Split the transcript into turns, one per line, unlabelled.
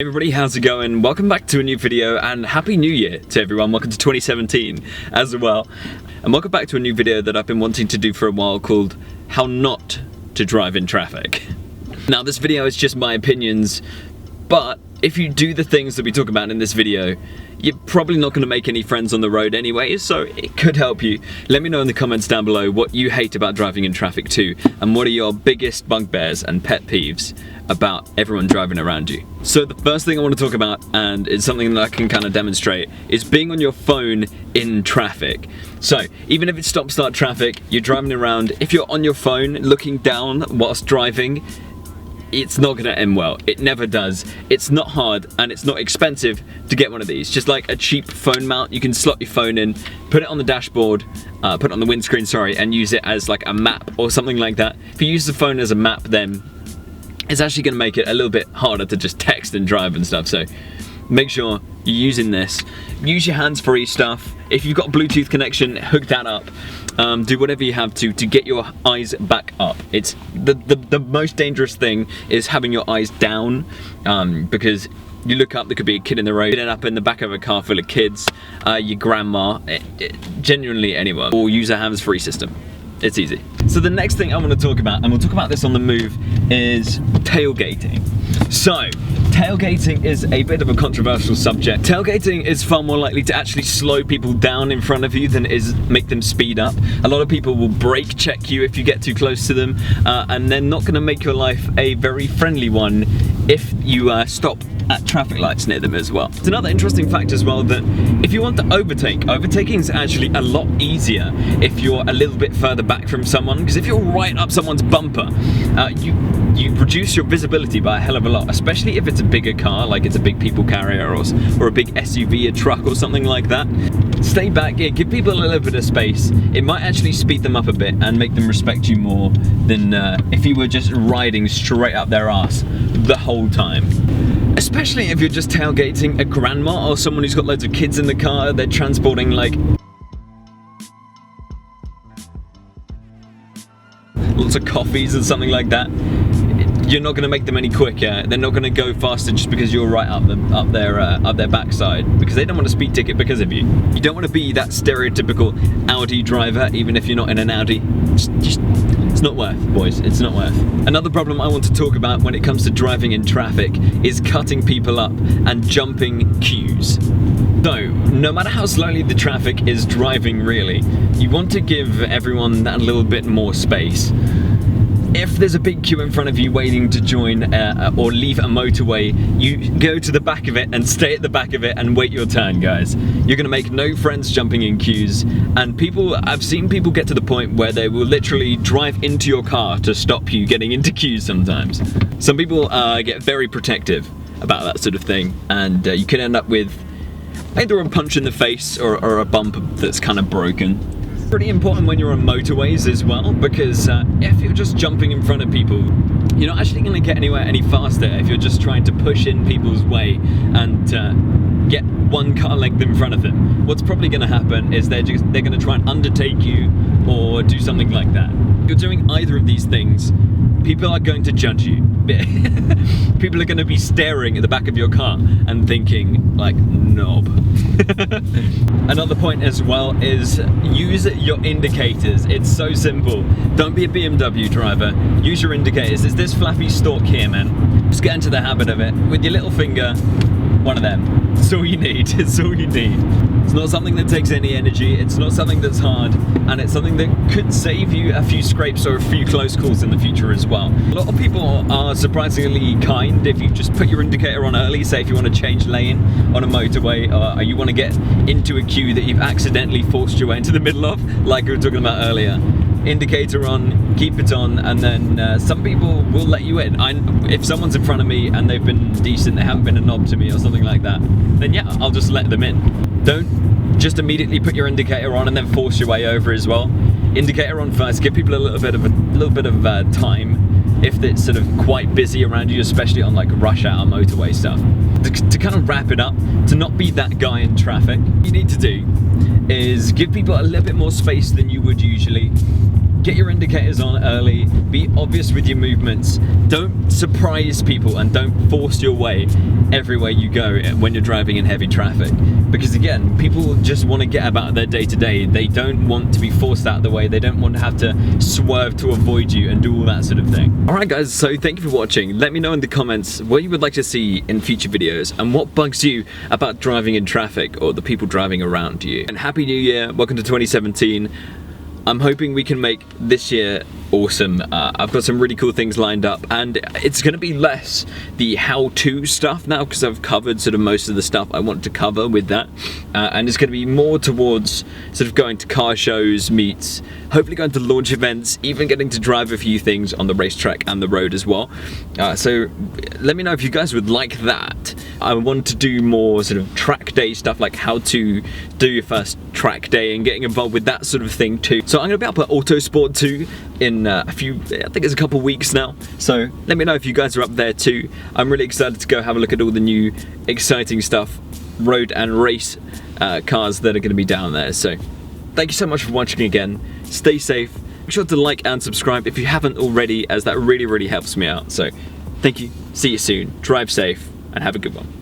Hey everybody, how's it going? Welcome back to a new video and Happy New Year to everyone. Welcome to 2017 as well. And welcome back to a new video that I've been wanting to do for a while called How Not to Drive in Traffic. Now this video is just my opinions, but if you do the things that we talk about in this video, you're probably not going to make any friends on the road anyway, so it could help you. Let me know in the comments down below what you hate about driving in traffic too, and what are your biggest bugbears and pet peeves about everyone driving around you. So the first thing I want to talk about, and it's something that I can kind of demonstrate, is being on your phone in traffic. So even if it's stop-start traffic, you're driving around, if you're on your phone looking down whilst driving, it's not gonna end well. It never does. It's not hard and it's not expensive to get one of these. Just like a cheap phone mount, you can slot your phone in, put it on the dashboard, put it on the windscreen, sorry, and use it as like a map or something like that. If you use the phone as a map, then it's actually gonna make it a little bit harder to just text and drive and stuff. So make sure you're using this. Use your hands-free stuff. If you've got a Bluetooth connection, hook that up. Do whatever you have to get your eyes back up. It's the most dangerous thing is having your eyes down, because you look up, there could be a kid in the road, ended up in the back of a car full of kids, your grandma, genuinely anyone, or use a hands-free system. It's easy. So the next thing I want to talk about, and we'll talk about this on the move, is tailgating. So, tailgating is a bit of a controversial subject. Tailgating is far more likely to actually slow people down in front of you than it is make them speed up. A lot of people will brake check you if you get too close to them, and they're not going to make your life a very friendly one if you stop at traffic lights near them as well. It's another interesting fact as well that if you want to overtake, overtaking is actually a lot easier if you're a little bit further back from someone, because if you're right up someone's bumper, you reduce your visibility by a hell of a lot, especially if it's a bigger car, like it's a big people carrier or a big SUV, a truck or something like that. Stay back, yeah, give people a little bit of space. It might actually speed them up a bit and make them respect you more than if you were just riding straight up their ass the whole time. Especially if you're just tailgating a grandma or someone who's got loads of kids in the car, they're transporting like lots of coffees and something like that. You're not going to make them any quicker. They're not going to go faster just because you're right up their backside, because they don't want a speed ticket because of you. You don't want to be that stereotypical Audi driver, even if you're not in an Audi. It's not worth, boys, it's not worth. Another problem I want to talk about when it comes to driving in traffic is cutting people up and jumping queues. So, no matter how slowly the traffic is driving really, you want to give everyone that little bit more space. If there's a big queue in front of you waiting to join or leave a motorway, you go to the back of it and stay at the back of it and wait your turn, guys. You're gonna make no friends jumping in queues, and I've seen people get to the point where they will literally drive into your car to stop you getting into queues sometimes. Some people get very protective about that sort of thing, and you can end up with either a punch in the face or a bump that's kind of broken. Pretty important when you're on motorways as well, because if you're just jumping in front of people, you're not actually going to get anywhere any faster if you're just trying to push in people's way and get one car length in front of them. What's probably going to happen is they're going to try and undertake you or do something like that. If you're doing either of these things, people are going to judge you. People are going to be staring at the back of your car and thinking, like, knob. Another point as well is use your indicators. It's so simple. Don't be a BMW driver. Use your indicators. There's this flappy stalk here, man. Just get into the habit of it. With your little finger, one of them. It's all you need. It's all you need. It's not something that takes any energy. It's not something that's hard, and it's something that could save you a few scrapes or a few close calls in the future as well. A lot of people are surprisingly kind if you just put your indicator on early. Say if you want to change lane on a motorway, or you want to get into a queue that you've accidentally forced your way into the middle of, like we were talking about earlier. Indicator on, keep it on, and then some people will let you in. If someone's in front of me and they've been decent, they haven't been a knob to me or something like that, then yeah, I'll just let them in. Don't just immediately put your indicator on and then force your way over as well. Indicator on first, give people a little bit of time if it's sort of quite busy around you, especially on like rush hour motorway stuff. To kind of wrap it up, to not be that guy in traffic, what you need to do is give people a little bit more space than you would usually. Get your indicators on early, be obvious with your movements, don't surprise people and don't force your way everywhere you go when you're driving in heavy traffic. Because again, people just want to get about their day to day. They don't want to be forced out of the way. They don't want to have to swerve to avoid you and do all that sort of thing. Alright guys, so thank you for watching. Let me know in the comments what you would like to see in future videos and what bugs you about driving in traffic or the people driving around you. And Happy New Year, welcome to 2017. I'm hoping we can make this year awesome. I've got some really cool things lined up, and it's going to be less the how-to stuff now because I've covered sort of most of the stuff I want to cover with that, and it's going to be more towards sort of going to car shows, meets, hopefully going to launch events, even getting to drive a few things on the racetrack and the road as well. So let me know if you guys would like that. I want to do more sort of track day stuff, like how to do your first track day and getting involved with that sort of thing too. So I'm going to be up at Autosport 2 in I think it's a couple weeks now. So let me know if you guys are up there too. I'm really excited to go have a look at all the new exciting stuff, road and race cars that are going to be down there. So thank you so much for watching again. Stay safe. Make sure to like and subscribe if you haven't already, as that really helps me out. So thank you. See you soon. Drive safe and have a good one.